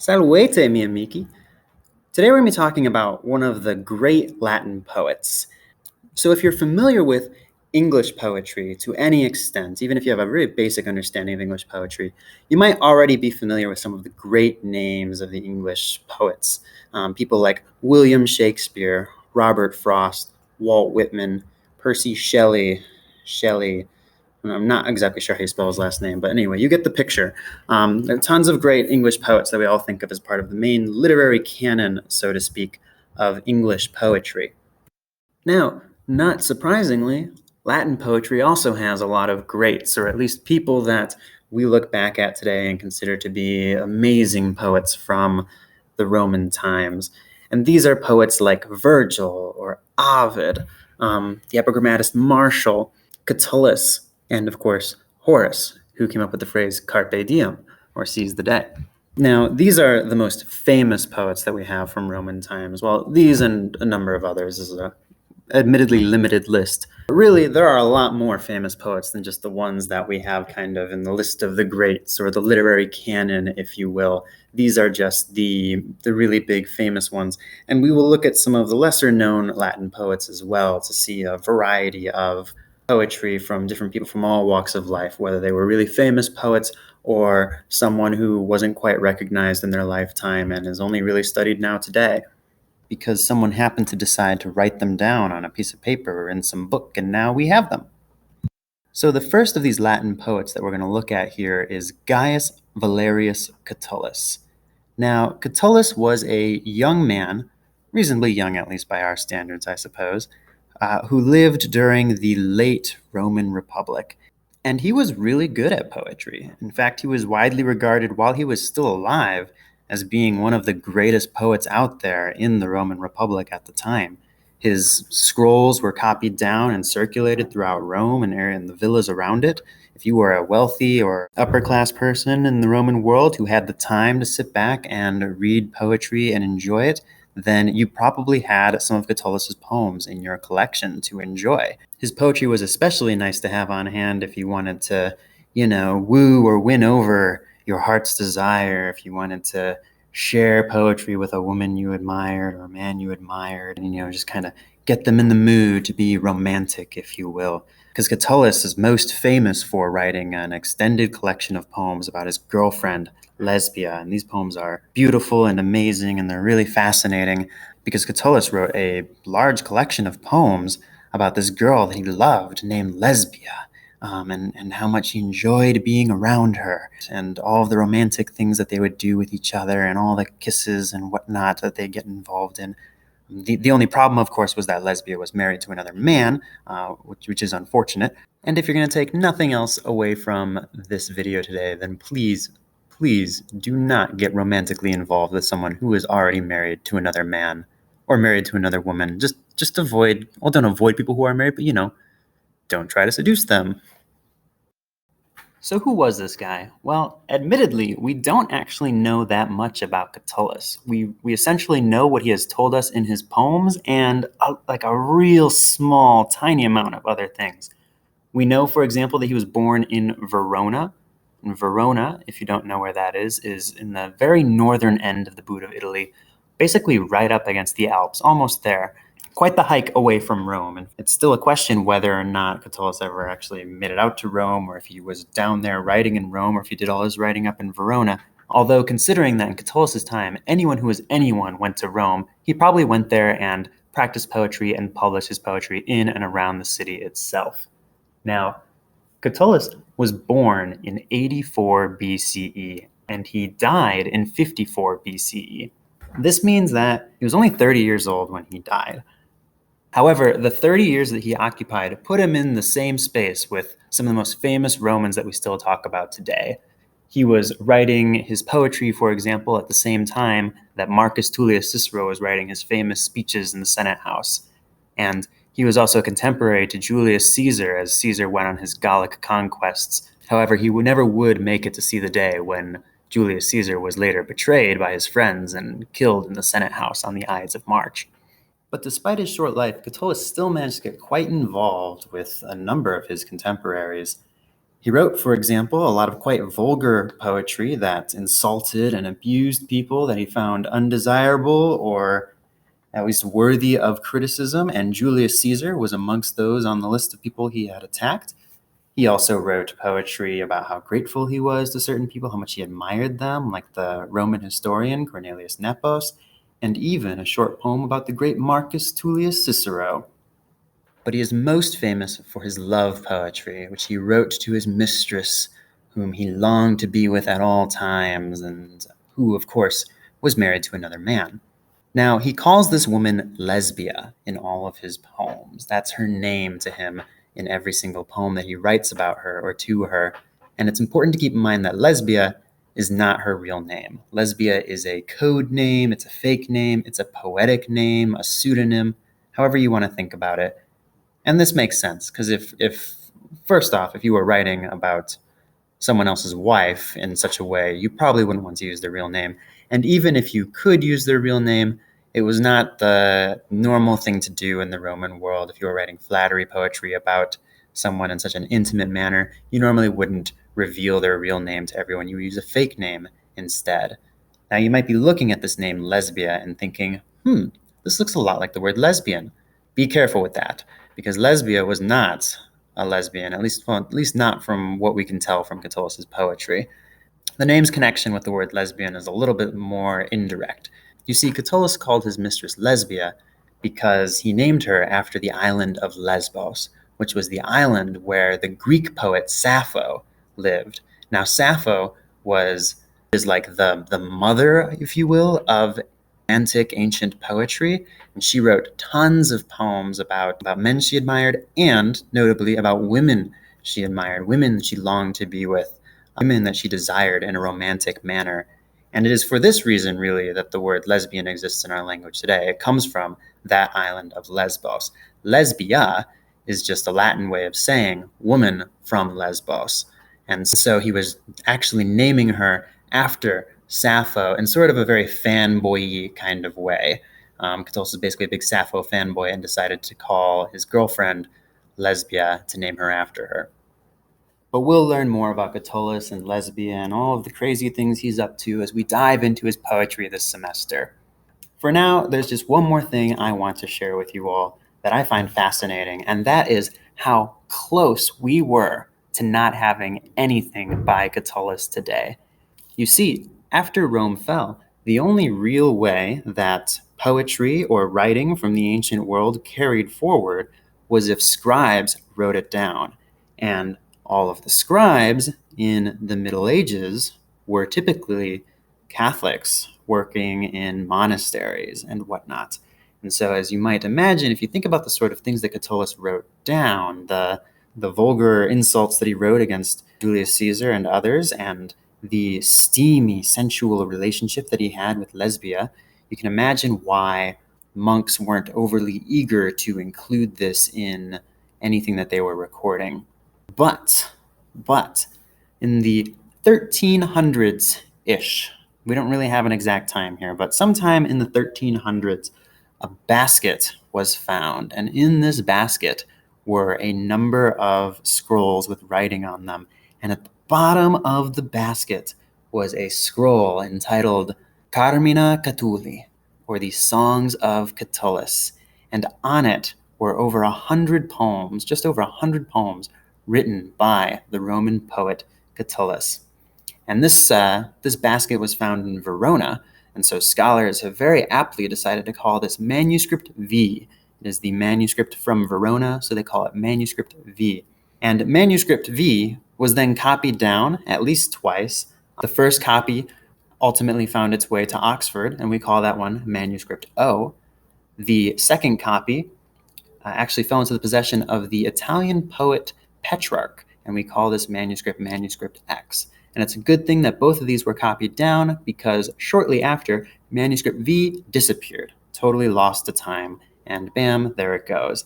Salvete, miei amici. Today we're going to be talking about one of the great Latin poets. So if you're familiar with English poetry to any extent, even if you have a really basic understanding of English poetry, you might already be familiar with some of the great names of the English poets. People like William Shakespeare, Robert Frost, Walt Whitman, Percy Shelley, I'm not exactly sure how you spell his last name, but anyway, you get the picture. There are tons of great English poets that we all think of as part of the main literary canon, so to speak, of English poetry. Now, not surprisingly, Latin poetry also has a lot of greats, or at least people that we look back at today and consider to be amazing poets from the Roman times. And these are poets like Virgil or Ovid, the epigrammatist Martial, Catullus, and of course, Horace, who came up with the phrase carpe diem, or seize the day. Now, these are the most famous poets that we have from Roman times. Well, these and a number of others is a admittedly limited list. But really, there are a lot more famous poets than just the ones that we have kind of in the list of the greats or the literary canon, if you will. These are just the really big famous ones. And we will look at some of the lesser known Latin poets as well to see a variety of poetry from different people from all walks of life, whether they were really famous poets or someone who wasn't quite recognized in their lifetime and is only really studied now today because someone happened to decide to write them down on a piece of paper or in some book, and now we have them. So the first of these Latin poets that we're going to look at here is Gaius Valerius Catullus. Now, Catullus was a young man, reasonably young at least by our standards, I suppose, who lived during the late Roman Republic. And he was really good at poetry. In fact, he was widely regarded while he was still alive as being one of the greatest poets out there in the Roman Republic at the time. His scrolls were copied down and circulated throughout Rome and the villas around it. If you were a wealthy or upper class person in the Roman world who had the time to sit back and read poetry and enjoy it, then you probably had some of Catullus's poems in your collection to enjoy. His poetry was especially nice to have on hand if you wanted to, woo or win over your heart's desire, if you wanted to share poetry with a woman you admired or a man you admired, and, just kind of get them in the mood to be romantic, if you will. Because Catullus is most famous for writing an extended collection of poems about his girlfriend, Lesbia. And these poems are beautiful and amazing, and they're really fascinating because Catullus wrote a large collection of poems about this girl that he loved named Lesbia. And how much he enjoyed being around her and all of the romantic things that they would do with each other and all the kisses and whatnot that they get involved in. The only problem, of course, was that Lesbia was married to another man, which is unfortunate. And if you're going to take nothing else away from this video today, then please do not get romantically involved with someone who is already married to another man or married to another woman. Just avoid, well, don't avoid people who are married, but don't try to seduce them. So who was this guy? Well, admittedly, we don't actually know that much about Catullus. We essentially know what he has told us in his poems and a real small, tiny amount of other things. We know, for example, that he was born in Verona. And Verona, if you don't know where that is in the very northern end of the boot of Italy, basically right up against the Alps, almost there. Quite the hike away from Rome, and it's still a question whether or not Catullus ever actually made it out to Rome, or if he was down there writing in Rome, or if he did all his writing up in Verona. Although, considering that in Catullus's time, anyone who was anyone went to Rome, he probably went there and practiced poetry and published his poetry in and around the city itself. Now, Catullus was born in 84 BCE, and he died in 54 BCE. This means that he was only 30 years old when he died. However, the 30 years that he occupied put him in the same space with some of the most famous Romans that we still talk about today. He was writing his poetry, for example, at the same time that Marcus Tullius Cicero was writing his famous speeches in the Senate House. And he was also contemporary to Julius Caesar as Caesar went on his Gallic conquests. However, he never would make it to see the day when Julius Caesar was later betrayed by his friends and killed in the Senate House on the Ides of March. But despite his short life, Catullus still managed to get quite involved with a number of his contemporaries. He wrote, for example, a lot of quite vulgar poetry that insulted and abused people that he found undesirable or at least worthy of criticism, and Julius Caesar was amongst those on the list of people he had attacked. He also wrote poetry about how grateful he was to certain people, how much he admired them, like the Roman historian Cornelius Nepos, and even a short poem about the great Marcus Tullius Cicero. But he is most famous for his love poetry, which he wrote to his mistress, whom he longed to be with at all times, and who, of course, was married to another man. Now, he calls this woman Lesbia in all of his poems. That's her name to him in every single poem that he writes about her or to her. And it's important to keep in mind that Lesbia is not her real name. Lesbia is a code name, it's a fake name, it's a poetic name, a pseudonym, however you want to think about it. And this makes sense because if first off, if you were writing about someone else's wife in such a way, you probably wouldn't want to use their real name. And even if you could use their real name, it was not the normal thing to do in the Roman world. If you were writing flattery poetry about someone in such an intimate manner, you normally wouldn't reveal their real name to everyone. You would use a fake name instead. Now, you might be looking at this name Lesbia and thinking, this looks a lot like the word lesbian. Be careful with that, because Lesbia was not a lesbian, at least not from what we can tell from Catullus's poetry. The name's connection with the word lesbian is a little bit more indirect. You see, Catullus called his mistress Lesbia because he named her after the island of Lesbos, which was the island where the Greek poet Sappho lived. Now, Sappho is like the mother, if you will, of romantic ancient poetry, and she wrote tons of poems about men she admired and notably about women she admired, women she longed to be with, women that she desired in a romantic manner. And it is for this reason, really, that the word lesbian exists in our language today. It comes from that island of Lesbos. Lesbia is just a Latin way of saying woman from Lesbos. And so he was actually naming her after Sappho in sort of a very fanboy kind of way. Catullus is basically a big Sappho fanboy and decided to call his girlfriend Lesbia to name her after her. But we'll learn more about Catullus and Lesbia and all of the crazy things he's up to as we dive into his poetry this semester. For now, there's just one more thing I want to share with you all that I find fascinating, and that is how close we were to not having anything by Catullus today. You see, after Rome fell, the only real way that poetry or writing from the ancient world carried forward was if scribes wrote it down. And all of the scribes in the Middle Ages were typically Catholics working in monasteries and whatnot. And so, as you might imagine, if you think about the sort of things that Catullus wrote down, the vulgar insults that he wrote against Julius Caesar and others, and the steamy, sensual relationship that he had with Lesbia, you can imagine why monks weren't overly eager to include this in anything that they were recording. But in the 1300s-ish, we don't really have an exact time here, but sometime in the 1300s, a basket was found. And in this basket were a number of scrolls with writing on them. And at the bottom of the basket was a scroll entitled Carmina Catulli, or the Songs of Catullus. And on it were over 100 poems, just over 100 poems, written by the Roman poet Catullus. And this basket was found in Verona, and so scholars have very aptly decided to call this Manuscript V. It is the manuscript from Verona, so they call it Manuscript V. And Manuscript V was then copied down at least twice. The first copy ultimately found its way to Oxford, and we call that one Manuscript O. The second copy actually fell into the possession of the Italian poet Petrarch, and we call this manuscript Manuscript X. And it's a good thing that both of these were copied down, because shortly after, Manuscript V disappeared, totally lost to time, and bam, there it goes.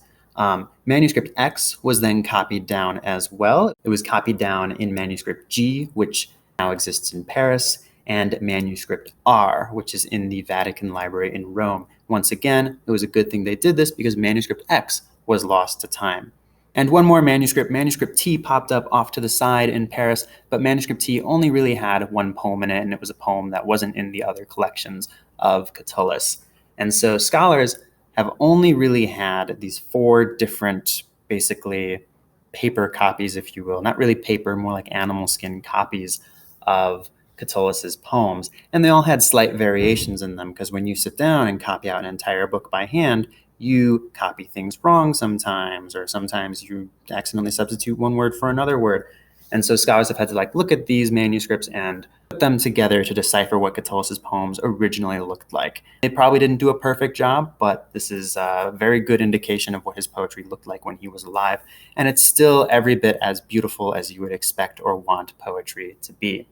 Manuscript X was then copied down as well. It was copied down in Manuscript G, which now exists in Paris, and Manuscript R, which is in the Vatican Library in Rome. Once again, it was a good thing they did this because Manuscript X was lost to time. And one more manuscript, Manuscript T, popped up off to the side in Paris, but Manuscript T only really had one poem in it, and it was a poem that wasn't in the other collections of Catullus. And so scholars have only really had these four different, basically, paper copies, if you will, not really paper, more like animal skin copies of Catullus's poems. And they all had slight variations in them, because when you sit down and copy out an entire book by hand, you copy things wrong sometimes, or sometimes you accidentally substitute one word for another word. And so scholars have had to look at these manuscripts and put them together to decipher what Catullus's poems originally looked like. They probably didn't do a perfect job, but this is a very good indication of what his poetry looked like when he was alive. And it's still every bit as beautiful as you would expect or want poetry to be.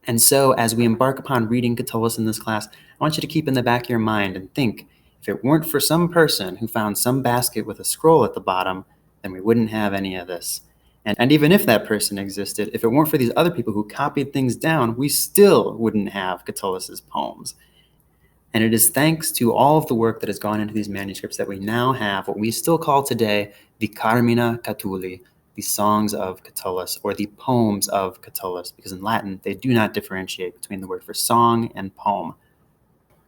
And so, as we embark upon reading Catullus in this class, I want you to keep in the back of your mind and think, if it weren't for some person who found some basket with a scroll at the bottom, then we wouldn't have any of this. And even if that person existed, if it weren't for these other people who copied things down, we still wouldn't have Catullus's poems. And it is thanks to all of the work that has gone into these manuscripts that we now have what we still call today the Carmina Catulli, the songs of Catullus, or the poems of Catullus, because in Latin they do not differentiate between the word for song and poem.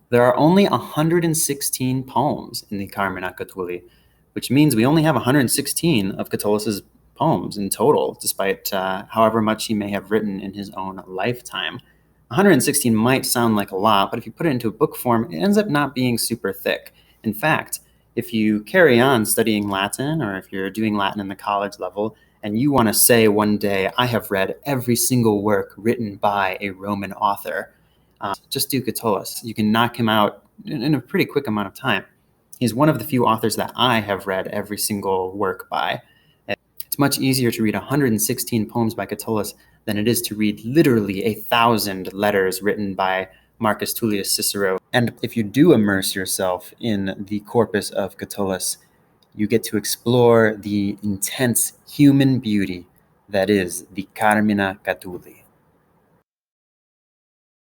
There are only 116 poems in the Carmina Catulli, which means we only have 116 of Catullus's poems in total, despite however much he may have written in his own lifetime. 116 might sound like a lot, but if you put it into a book form, it ends up not being super thick. In fact, if you carry on studying Latin, or if you're doing Latin in the college level, and you want to say one day, I have read every single work written by a Roman author, just do Catullus. You can knock him out in a pretty quick amount of time. He's one of the few authors that I have read every single work by. It's much easier to read 116 poems by Catullus than it is to read literally 1,000 letters written by Marcus Tullius Cicero. And if you do immerse yourself in the corpus of Catullus, you get to explore the intense human beauty that is the Carmina Catulli.